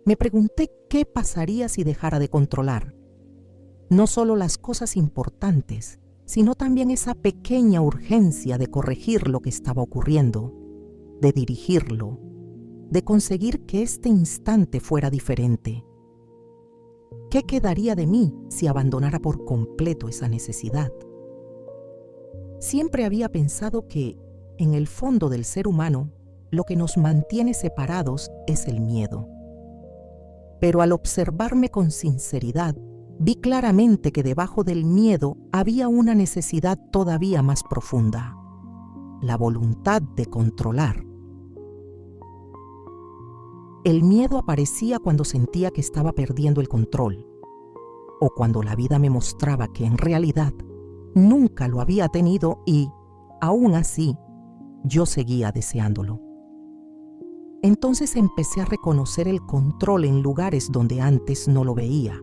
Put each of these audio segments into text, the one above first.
Me pregunté qué pasaría si dejara de controlar. No solo las cosas importantes, sino también esa pequeña urgencia de corregir lo que estaba ocurriendo, de dirigirlo, de conseguir que este instante fuera diferente. ¿Qué quedaría de mí si abandonara por completo esa necesidad? Siempre había pensado que, en el fondo del ser humano, lo que nos mantiene separados es el miedo. Pero al observarme con sinceridad, vi claramente que debajo del miedo había una necesidad todavía más profunda: la voluntad de controlar. El miedo aparecía cuando sentía que estaba perdiendo el control, o cuando la vida me mostraba que en realidad nunca lo había tenido y, aún así, yo seguía deseándolo. Entonces empecé a reconocer el control en lugares donde antes no lo veía.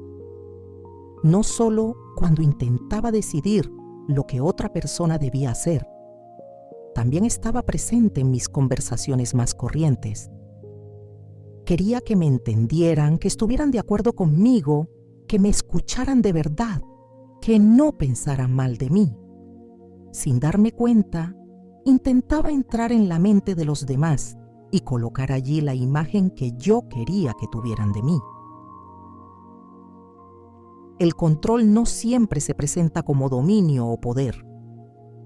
No solo cuando intentaba decidir lo que otra persona debía hacer, también estaba presente en mis conversaciones más corrientes. Quería que me entendieran, que estuvieran de acuerdo conmigo, que me escucharan de verdad, que no pensaran mal de mí. Sin darme cuenta, intentaba entrar en la mente de los demás y colocar allí la imagen que yo quería que tuvieran de mí. El control no siempre se presenta como dominio o poder.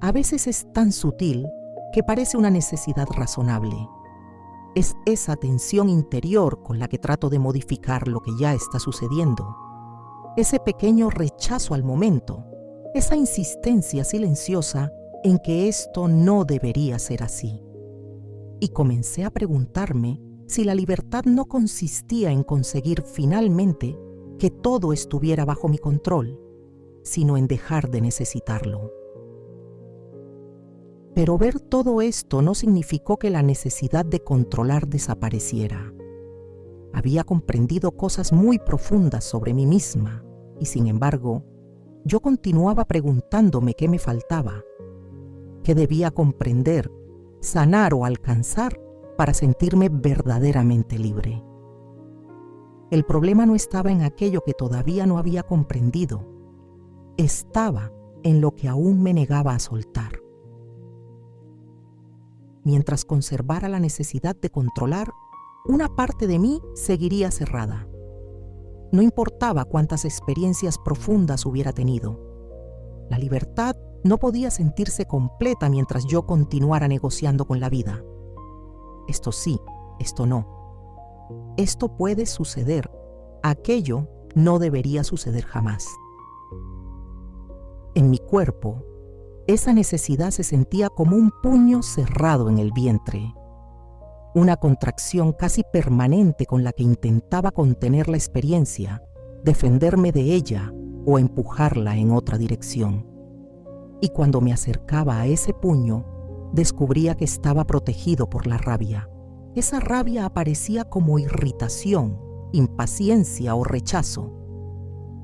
A veces es tan sutil que parece una necesidad razonable. Es esa tensión interior con la que trato de modificar lo que ya está sucediendo. Ese pequeño rechazo al momento, esa insistencia silenciosa en que esto no debería ser así. Y comencé a preguntarme si la libertad no consistía en conseguir finalmente que todo estuviera bajo mi control, sino en dejar de necesitarlo. Pero ver todo esto no significó que la necesidad de controlar desapareciera. Había comprendido cosas muy profundas sobre mí misma y, sin embargo, yo continuaba preguntándome qué me faltaba, qué debía comprender, sanar o alcanzar para sentirme verdaderamente libre. El problema no estaba en aquello que todavía no había comprendido, estaba en lo que aún me negaba a soltar. Mientras conservara la necesidad de controlar, una parte de mí seguiría cerrada. No importaba cuántas experiencias profundas hubiera tenido. La libertad no podía sentirse completa mientras yo continuara negociando con la vida. Esto sí, esto no. Esto puede suceder. Aquello no debería suceder jamás. En mi cuerpo, esa necesidad se sentía como un puño cerrado en el vientre, una contracción casi permanente con la que intentaba contener la experiencia, defenderme de ella o empujarla en otra dirección. Y cuando me acercaba a ese puño, descubría que estaba protegido por la rabia. Esa rabia aparecía como irritación, impaciencia o rechazo.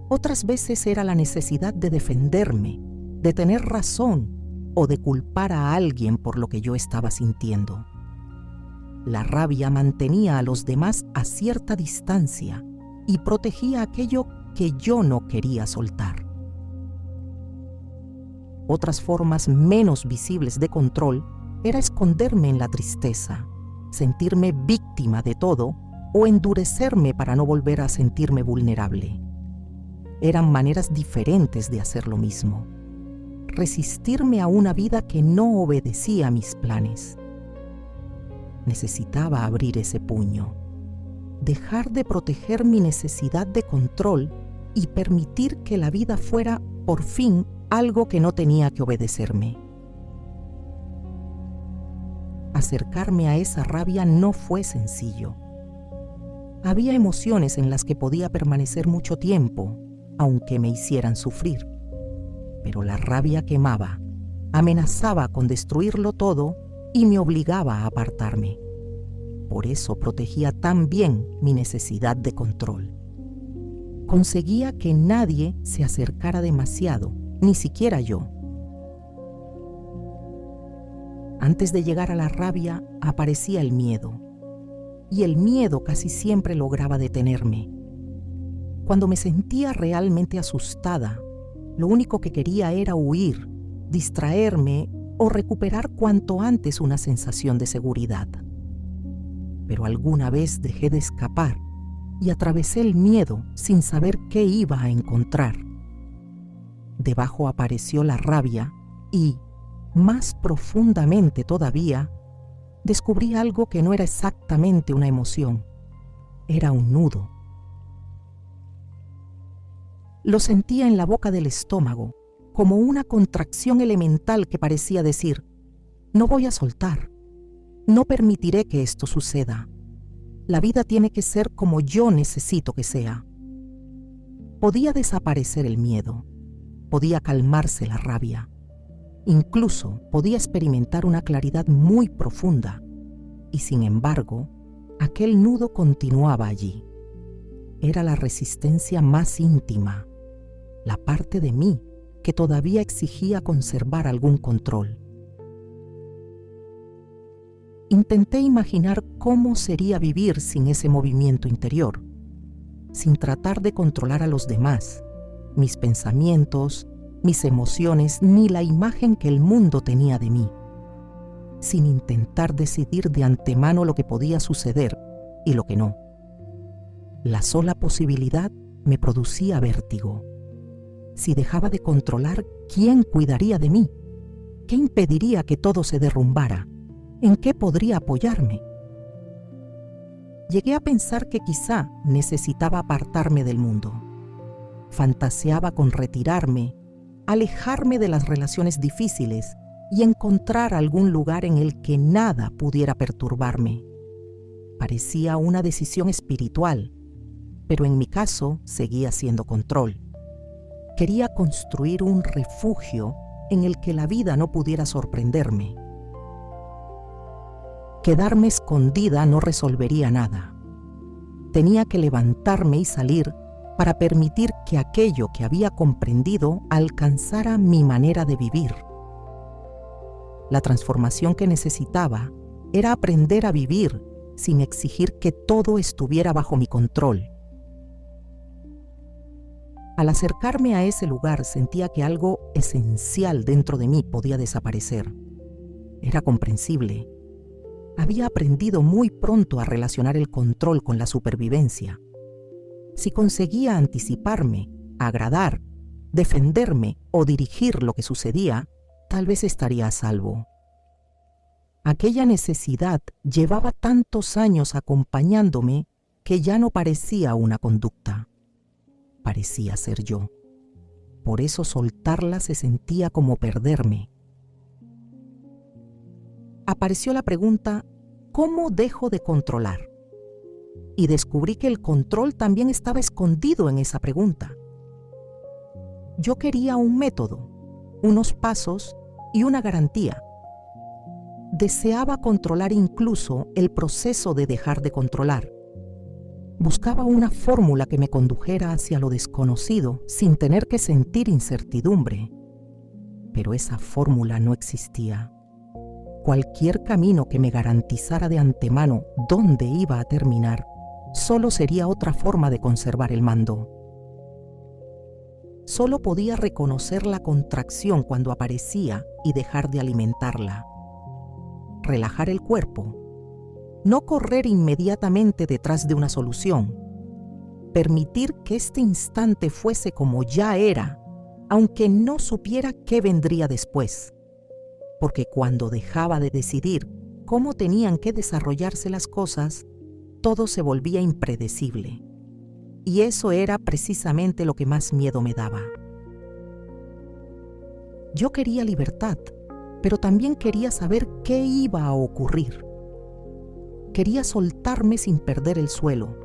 Otras veces era la necesidad de defenderme, de tener razón o de culpar a alguien por lo que yo estaba sintiendo. La rabia mantenía a los demás a cierta distancia y protegía aquello que yo no quería soltar. Otras formas menos visibles de control era esconderme en la tristeza, sentirme víctima de todo o endurecerme para no volver a sentirme vulnerable. Eran maneras diferentes de hacer lo mismo. Resistirme a una vida que no obedecía a mis planes. Necesitaba abrir ese puño, dejar de proteger mi necesidad de control y permitir que la vida fuera, por fin, algo que no tenía que obedecerme. Acercarme a esa rabia no fue sencillo. Había emociones en las que podía permanecer mucho tiempo, aunque me hicieran sufrir. Pero la rabia quemaba, amenazaba con destruirlo todo y me obligaba a apartarme. Por eso protegía tan bien mi necesidad de control. Conseguía que nadie se acercara demasiado, ni siquiera yo. Antes de llegar a la rabia aparecía el miedo. y el miedo casi siempre lograba detenerme. Cuando me sentía realmente asustada, lo único que quería era huir, distraerme o recuperar cuanto antes una sensación de seguridad. Pero alguna vez dejé de escapar y atravesé el miedo sin saber qué iba a encontrar. Debajo apareció la rabia y, más profundamente todavía, descubrí algo que no era exactamente una emoción, era un nudo. Lo sentía en la boca del estómago, como una contracción elemental que parecía decir: no voy a soltar, no permitiré que esto suceda. La vida tiene que ser como yo necesito que sea. Podía desaparecer el miedo, podía calmarse la rabia, incluso podía experimentar una claridad muy profunda, y sin embargo, aquel nudo continuaba allí. Era la resistencia más íntima, la parte de mí que todavía exigía conservar algún control. Intenté imaginar cómo sería vivir sin ese movimiento interior, sin tratar de controlar a los demás, mis pensamientos, mis emociones, ni la imagen que el mundo tenía de mí, sin intentar decidir de antemano lo que podía suceder y lo que no. La sola posibilidad me producía vértigo. Si dejaba de controlar, ¿quién cuidaría de mí? ¿Qué impediría que todo se derrumbara? ¿En qué podría apoyarme? Llegué a pensar que quizá necesitaba apartarme del mundo. Fantaseaba con retirarme, alejarme de las relaciones difíciles y encontrar algún lugar en el que nada pudiera perturbarme. Parecía una decisión espiritual, pero en mi caso seguía siendo control. Quería construir un refugio en el que la vida no pudiera sorprenderme. Quedarme escondida no resolvería nada. Tenía que levantarme y salir para permitir que aquello que había comprendido alcanzara mi manera de vivir. La transformación que necesitaba era aprender a vivir sin exigir que todo estuviera bajo mi control. Al acercarme a ese lugar sentía que algo esencial dentro de mí podía desaparecer. Era comprensible. Había aprendido muy pronto a relacionar el control con la supervivencia. Si conseguía anticiparme, agradar, defenderme o dirigir lo que sucedía, tal vez estaría a salvo. Aquella necesidad llevaba tantos años acompañándome que ya no parecía una conducta. Parecía ser yo. Por eso soltarla se sentía como perderme. Apareció la pregunta: ¿cómo dejo de controlar? Y descubrí que el control también estaba escondido en esa pregunta. Yo quería un método, unos pasos y una garantía. Deseaba controlar incluso el proceso de dejar de controlar. Buscaba una fórmula que me condujera hacia lo desconocido sin tener que sentir incertidumbre. Pero esa fórmula no existía. Cualquier camino que me garantizara de antemano dónde iba a terminar, solo sería otra forma de conservar el mando. Solo podía reconocer la contracción cuando aparecía y dejar de alimentarla. Relajar el cuerpo. No correr inmediatamente detrás de una solución. Permitir que este instante fuese como ya era, aunque no supiera qué vendría después. Porque cuando dejaba de decidir cómo tenían que desarrollarse las cosas, todo se volvía impredecible. Y eso era precisamente lo que más miedo me daba. Yo quería libertad, pero también quería saber qué iba a ocurrir. Quería soltarme sin perder el suelo.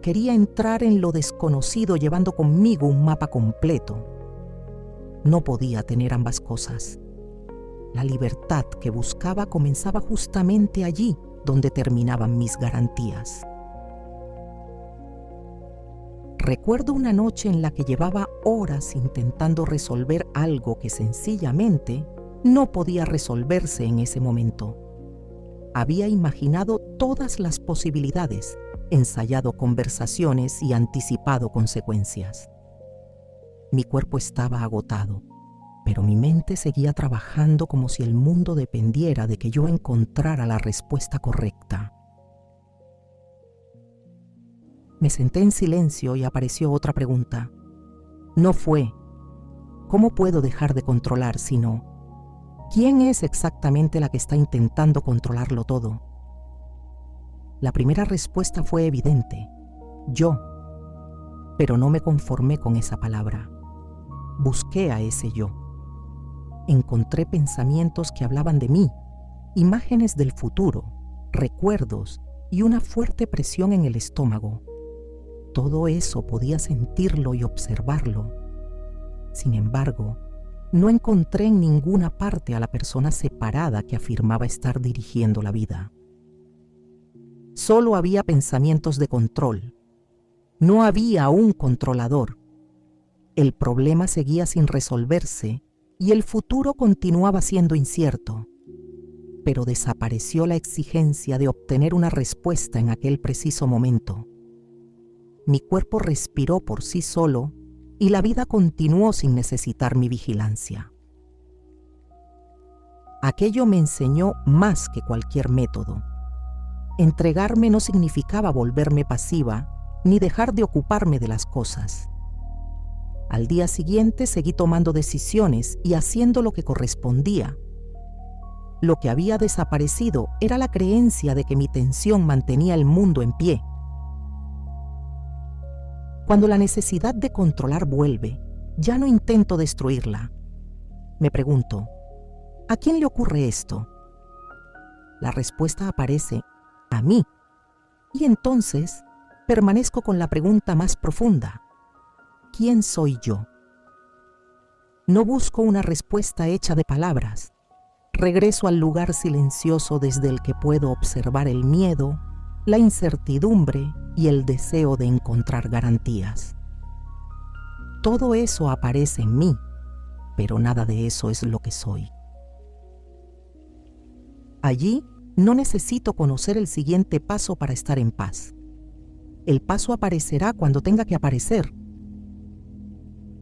Quería entrar en lo desconocido llevando conmigo un mapa completo. No podía tener ambas cosas. La libertad que buscaba comenzaba justamente allí donde terminaban mis garantías. Recuerdo una noche en la que llevaba horas intentando resolver algo que sencillamente no podía resolverse en ese momento. Había imaginado todas las posibilidades, ensayado conversaciones y anticipado consecuencias. Mi cuerpo estaba agotado, pero mi mente seguía trabajando como si el mundo dependiera de que yo encontrara la respuesta correcta. Me senté en silencio y apareció otra pregunta. No fue, ¿cómo puedo dejar de controlar? Sino, ¿quién es exactamente la que está intentando controlarlo todo? La primera respuesta fue evidente, yo, pero no me conformé con esa palabra. Busqué a ese yo. Encontré pensamientos que hablaban de mí, imágenes del futuro, recuerdos y una fuerte presión en el estómago. Todo eso podía sentirlo y observarlo. Sin embargo, no encontré en ninguna parte a la persona separada que afirmaba estar dirigiendo la vida. Solo había pensamientos de control. No había un controlador. El problema seguía sin resolverse y el futuro continuaba siendo incierto. Pero desapareció la exigencia de obtener una respuesta en aquel preciso momento. Mi cuerpo respiró por sí solo y la vida continuó sin necesitar mi vigilancia. Aquello me enseñó más que cualquier método. Entregarme no significaba volverme pasiva ni dejar de ocuparme de las cosas. Al día siguiente seguí tomando decisiones y haciendo lo que correspondía. Lo que había desaparecido era la creencia de que mi tensión mantenía el mundo en pie. Cuando la necesidad de controlar vuelve, ya no intento destruirla. Me pregunto, ¿a quién le ocurre esto? La respuesta aparece a mí. Y entonces permanezco con la pregunta más profunda. ¿Quién soy yo? No busco una respuesta hecha de palabras. Regreso al lugar silencioso desde el que puedo observar el miedo, la incertidumbre y el deseo de encontrar garantías. Todo eso aparece en mí, pero nada de eso es lo que soy. Allí no necesito conocer el siguiente paso para estar en paz. El paso aparecerá cuando tenga que aparecer.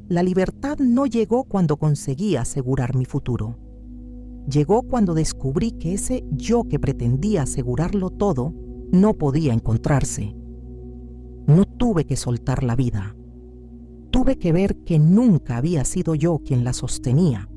La libertad no llegó cuando conseguí asegurar mi futuro. Llegó cuando descubrí que ese yo que pretendía asegurarlo todo no podía encontrarse. No tuve que soltar la vida. Tuve que ver que nunca había sido yo quien la sostenía.